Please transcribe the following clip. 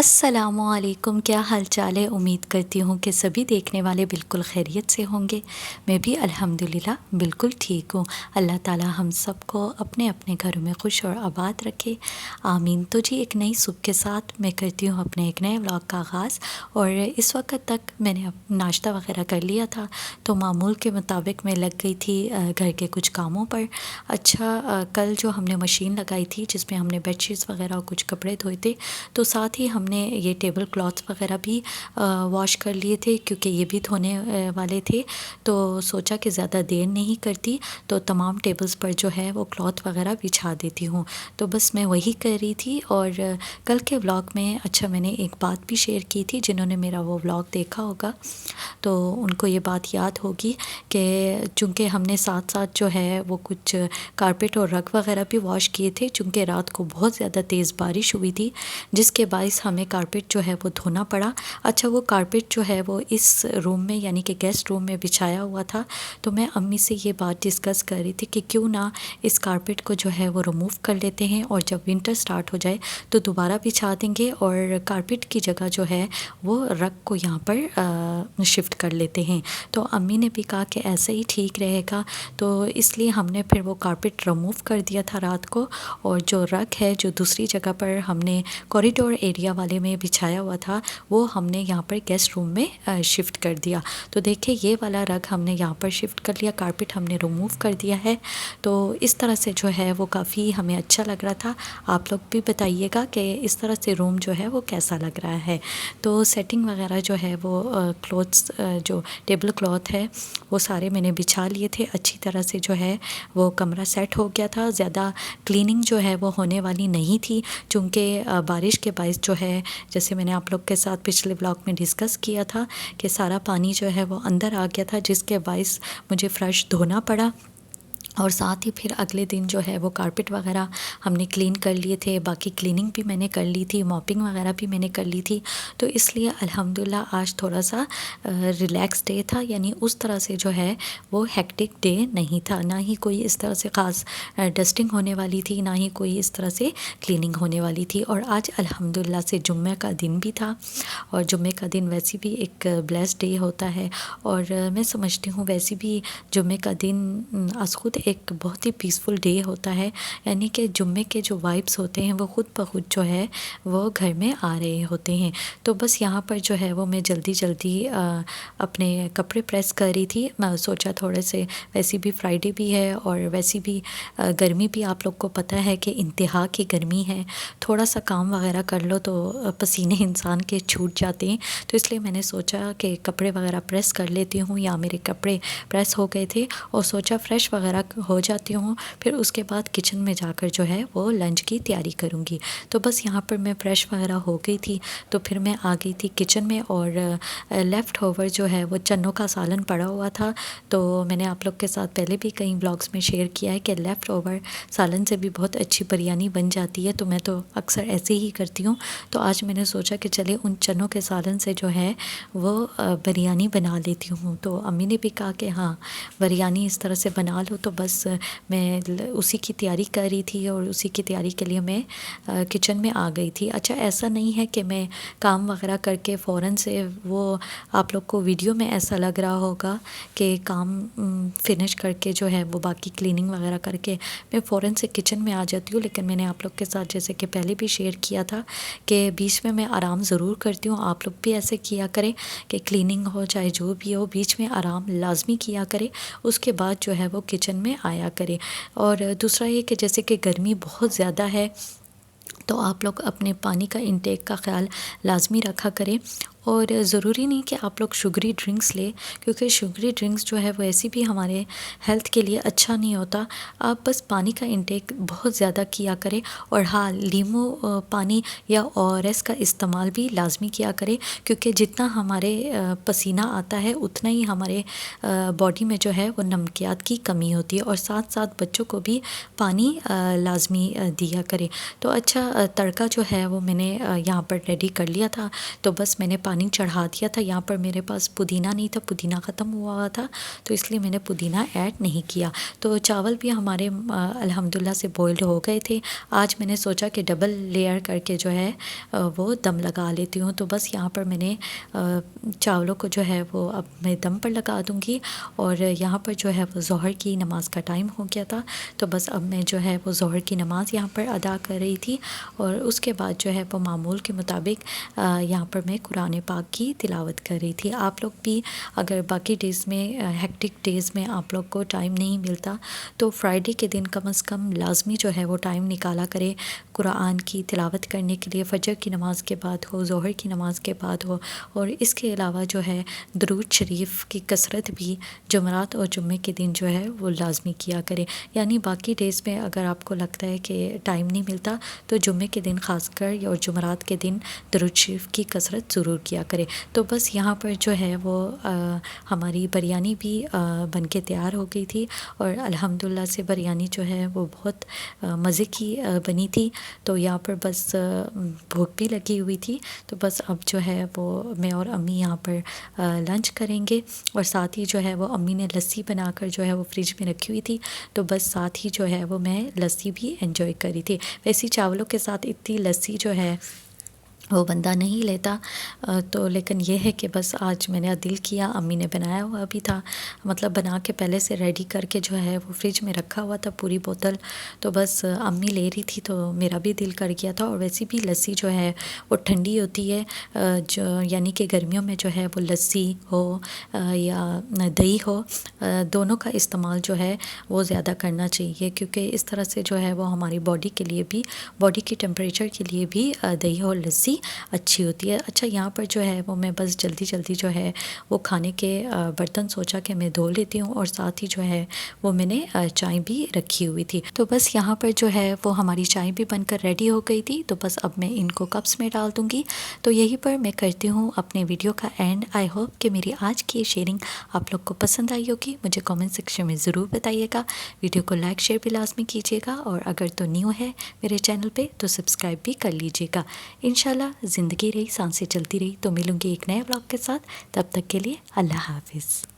अस्सलामुअलैकुम, क्या हाल चाल है। उम्मीद करती हूँ कि सभी देखने वाले बिल्कुल खैरियत से होंगे। मैं भी अल्हम्दुलिल्लाह बिल्कुल ठीक हूँ। अल्लाह ताला हम सबको अपने अपने घरों में खुश और आबाद रखे, आमीन। तो जी, एक नई सुबह के साथ मैं करती हूँ अपने एक नए व्लॉग का आगाज़। और इस वक्त तक मैंने नाश्ता वगैरह कर लिया था, तो मामूल के मुताबिक मैं लग गई थी घर के कुछ कामों पर। अच्छा, कल जो हमने मशीन लगाई थी जिसमें हमने बेडशीट्स वगैरह और कुछ कपड़े धोए थे, तो साथ ही हमने ये टेबल क्लॉथ्स वगैरह भी वॉश कर लिए थे, क्योंकि ये भी धोने वाले थे। तो सोचा कि ज़्यादा देर नहीं करती, तो तमाम टेबल्स पर जो है वो क्लॉथ वगैरह बिछा देती हूँ। तो बस मैं वही कर रही थी। और कल के व्लॉग में अच्छा मैंने एक बात भी शेयर की थी, जिन्होंने मेरा वो व्लॉग देखा होगा तो उनको ये बात याद होगी कि चूँकि हमने साथ साथ जो है वो कुछ कारपेट और रग वगैरह भी वॉश किए थे, चूँकि रात को बहुत ज़्यादा तेज़ बारिश हुई थी, जिसके बायस हमें कारपेट जो है वो धोना पड़ा। अच्छा, वो कारपेट जो है वो इस रूम में यानी कि गेस्ट रूम में बिछाया हुआ था। तो मैं अम्मी से ये बात डिस्कस कर रही थी कि क्यों ना इस कारपेट को जो है वो रिमूव कर लेते हैं, और जब विंटर स्टार्ट हो जाए तो दोबारा बिछा देंगे, और कारपेट की जगह जो है वो रग को यहाँ पर शिफ्ट कर लेते हैं। तो अम्मी ने भी कहा कि ऐसे ही ठीक रहेगा, तो इसलिए हमने फिर वो कारपेट रिमूव कर दिया था रात को। और जो रग है जो दूसरी जगह पर हमने कॉरिडोर एरिया वाले में बिछाया हुआ था, वो हमने यहाँ पर गेस्ट रूम में शिफ्ट कर दिया। तो देखिए, ये वाला रग हमने यहाँ पर शिफ्ट कर लिया, कारपेट हमने रिमूव कर दिया है। तो इस तरह से जो है वो काफ़ी हमें अच्छा लग रहा था। आप लोग भी बताइएगा कि इस तरह से रूम जो है वो कैसा लग रहा है। तो सेटिंग वगैरह जो है वो क्लॉथ्स जो टेबल क्लॉथ है वो सारे मैंने बिछा लिए थे। अच्छी तरह से जो है वो कमरा सेट हो गया था। ज़्यादा क्लीनिंग जो है वो होने वाली नहीं थी, चूँकि बारिश के बायस जो है, जैसे मैंने आप लोग के साथ पिछले ब्लॉग में डिस्कस किया था कि सारा पानी जो है वो अंदर आ गया था, जिसके बायस मुझे फ़र्श धोना पड़ा। और साथ ही फिर अगले दिन जो है वो कारपेट वगैरह हमने क्लीन कर लिए थे, बाकी क्लीनिंग भी मैंने कर ली थी, मॉपिंग वगैरह भी मैंने कर ली थी। तो इसलिए अल्हम्दुलिल्लाह आज थोड़ा सा रिलैक्स डे था, यानी उस तरह से जो है वो हेक्टिक डे नहीं था। ना ही कोई इस तरह से ख़ास डस्टिंग होने वाली थी, ना ही कोई इस तरह से क्लीनिंग होने वाली थी। और आज अल्हम्दुलिल्लाह से जुम्मे का दिन भी था, और जुम्मे का दिन वैसे भी एक ब्लेस्ड डे होता है। और मैं समझती हूँ वैसे भी जुम्मे का दिन आज खुद एक बहुत ही पीसफुल डे होता है, यानी कि जुम्मे के जो वाइब्स होते हैं वो खुद ब खुद जो है वो घर में आ रहे होते हैं। तो बस यहाँ पर जो है वो मैं जल्दी जल्दी अपने कपड़े प्रेस कर रही थी। मैं सोचा थोड़े से, वैसे भी फ्राइडे भी है और वैसे भी गर्मी भी आप लोग को पता है कि इंतहा की गर्मी है, थोड़ा सा काम वगैरह कर लो तो पसीने इंसान के छूट जाते हैं। तो इसलिए मैंने सोचा कि कपड़े वगैरह प्रेस कर लेती हूँ, या मेरे कपड़े प्रेस हो गए थे और सोचा फ्रेश वगैरह हो जाती हूँ, फिर उसके बाद किचन में जाकर जो है वो लंच की तैयारी करूँगी। तो बस यहाँ पर मैं फ्रेश वगैरह हो गई थी, तो फिर मैं आ गई थी किचन में। और लेफ़्ट ओवर जो है वो चनों का सालन पड़ा हुआ था। तो मैंने आप लोग के साथ पहले भी कई ब्लॉग्स में शेयर किया है कि लेफ़्ट ओवर सालन से भी बहुत अच्छी बिरयानी बन जाती है, तो मैं तो अक्सर ऐसे ही करती हूँ। तो आज मैंने सोचा कि चले उन चनों के सालन से जो है वो बिरयानी बना लेती हूँ। तो अम्मी ने भी कहा कि हाँ, बिरयानी इस तरह से बना लो। तो बस मैं उसी की तैयारी कर रही थी, और उसी की तैयारी के लिए मैं किचन में आ गई थी। अच्छा, ऐसा नहीं है कि मैं काम वगैरह करके फ़ौरन से वो, आप लोग को वीडियो में ऐसा लग रहा होगा कि काम फिनिश करके जो है वो बाकी क्लीनिंग वगैरह करके मैं फ़ौरन से किचन में आ जाती हूँ। लेकिन मैंने आप लोग के साथ जैसे कि पहले भी शेयर किया था कि बीच में मैं आराम ज़रूर करती हूँ। आप लोग भी ऐसे किया करें कि क्लीनिंग हो चाहे जो भी हो, बीच में आराम लाजमी किया करें, उसके बाद जो है वो किचन में आया करें। और दूसरा ये कि जैसे कि गर्मी बहुत ज़्यादा है, तो आप लोग अपने पानी का इंटेक का ख़्याल लाजमी रखा करें। और ज़रूरी नहीं कि आप लोग शुगरी ड्रिंक्स लें, क्योंकि शुगरी ड्रिंक्स जो है वो ऐसी भी हमारे हेल्थ के लिए अच्छा नहीं होता। आप बस पानी का इंटेक बहुत ज़्यादा किया करें। और हाँ, लीमू पानी या ओआरएस का इस्तेमाल भी लाजमी किया करें, क्योंकि जितना हमारे पसीना आता है उतना ही हमारे बॉडी में जो है वो नमकियात की कमी होती है। और साथ साथ बच्चों को भी पानी लाजमी दिया करें। तो अच्छा, तड़का जो है वो मैंने यहाँ पर रेडी कर लिया था। तो बस मैंने पानी चढ़ा दिया था। यहाँ पर मेरे पास पुदीना नहीं था, पुदीना ख़त्म हुआ था, तो इसलिए मैंने पुदीना ऐड नहीं किया। तो चावल भी हमारे अल्हम्दुलिल्लाह से बॉइल्ड हो गए थे। आज मैंने सोचा कि डबल लेयर करके जो है वो दम लगा लेती हूँ। तो बस यहाँ पर मैंने चावलों को जो है वो अब मैं दम पर लगा दूँगी। और यहाँ पर जो है वो ज़ोहर की नमाज़ का टाइम हो गया था, तो बस अब मैं जो है वो ज़ोहर की नमाज़ यहाँ पर अदा कर रही थी। और उसके बाद जो है वो मामूल के मुताबिक यहाँ पर मैं कुरान पाक की तिलावत कर रही थी। आप लोग भी अगर बाकी डेज़ में हेक्टिक डेज़ में आप लोग को टाइम नहीं मिलता, तो फ्राइडे के दिन कम से कम लाजमी जो है वो टाइम निकाला करें कुरान की तिलावत करने के लिए। फ़जर की नमाज़ के बाद हो, ज़ोहर की नमाज़ के बाद हो। और इसके अलावा जो है दुरूद शरीफ की कसरत भी जुमरात और जुम्मे के दिन जो है वो लाजमी किया करें। यानी बाकी डेज़ में अगर आपको लगता है कि टाइम नहीं मिलता, तो जुम्मे के दिन ख़ासकर और जुमरात के दिन दुरूद शरीफ की कसरत ज़रूर किया करें। तो बस यहाँ पर जो है वो हमारी बिरयानी भी बन के तैयार हो गई थी। और अल्हम्दुलिल्लाह से बिरयानी जो है वो बहुत मज़े की बनी थी। तो यहाँ पर बस भूख भी लगी हुई थी, तो बस अब जो है वो मैं और अम्मी यहाँ पर लंच करेंगे। और साथ ही जो है वो अम्मी ने लस्सी बनाकर जो है वो फ्रिज में रखी हुई थी, तो बस साथ ही जो है वो मैं लस्सी भी एंजॉय करी थी। वैसे चावलों के साथ इतनी लस्सी जो है वो बंदा नहीं लेता, तो लेकिन ये है कि बस आज मैंने दिल किया, अम्मी ने बनाया हुआ भी था, मतलब बना के पहले से रेडी करके जो है वो फ्रिज में रखा हुआ था पूरी बोतल। तो बस अम्मी ले रही थी तो मेरा भी दिल कर गया था। और वैसे भी लस्सी जो है वो ठंडी होती है, जो यानी कि गर्मियों में जो है वो लस्सी हो या दही हो, दोनों का इस्तेमाल जो है वो ज़्यादा करना चाहिए, क्योंकि इस तरह से जो है वो हमारी बॉडी के लिए भी, बॉडी के टेम्परेचर के लिए भी दही और लस्सी अच्छी होती है। अच्छा, यहाँ पर जो है वो मैं बस जल्दी जल्दी जो है वो खाने के बर्तन सोचा कि मैं धो लेती हूँ, और साथ ही जो है वो मैंने चाय भी रखी हुई थी। तो बस यहाँ पर जो है वो हमारी चाय भी बनकर रेडी हो गई थी, तो बस अब मैं इनको कप्स में डाल दूँगी। तो यहीं पर मैं करती हूँ अपने वीडियो का एंड। आई होप कि मेरी आज की ये शेयरिंग आप लोग को पसंद आई होगी। मुझे कमेंट सेक्शन में ज़रूर बताइएगा। वीडियो को लाइक शेयर भी लाजमी कीजिएगा, और अगर तो न्यू है मेरे चैनल पे तो सब्सक्राइब भी कर लीजिएगा। इंशाल्लाह ज़िंदगी रही, सांसें चलती रही, तो मिलूँगी एक नए ब्लॉग के साथ। तब तक के लिए अल्लाह हाफ़िज़।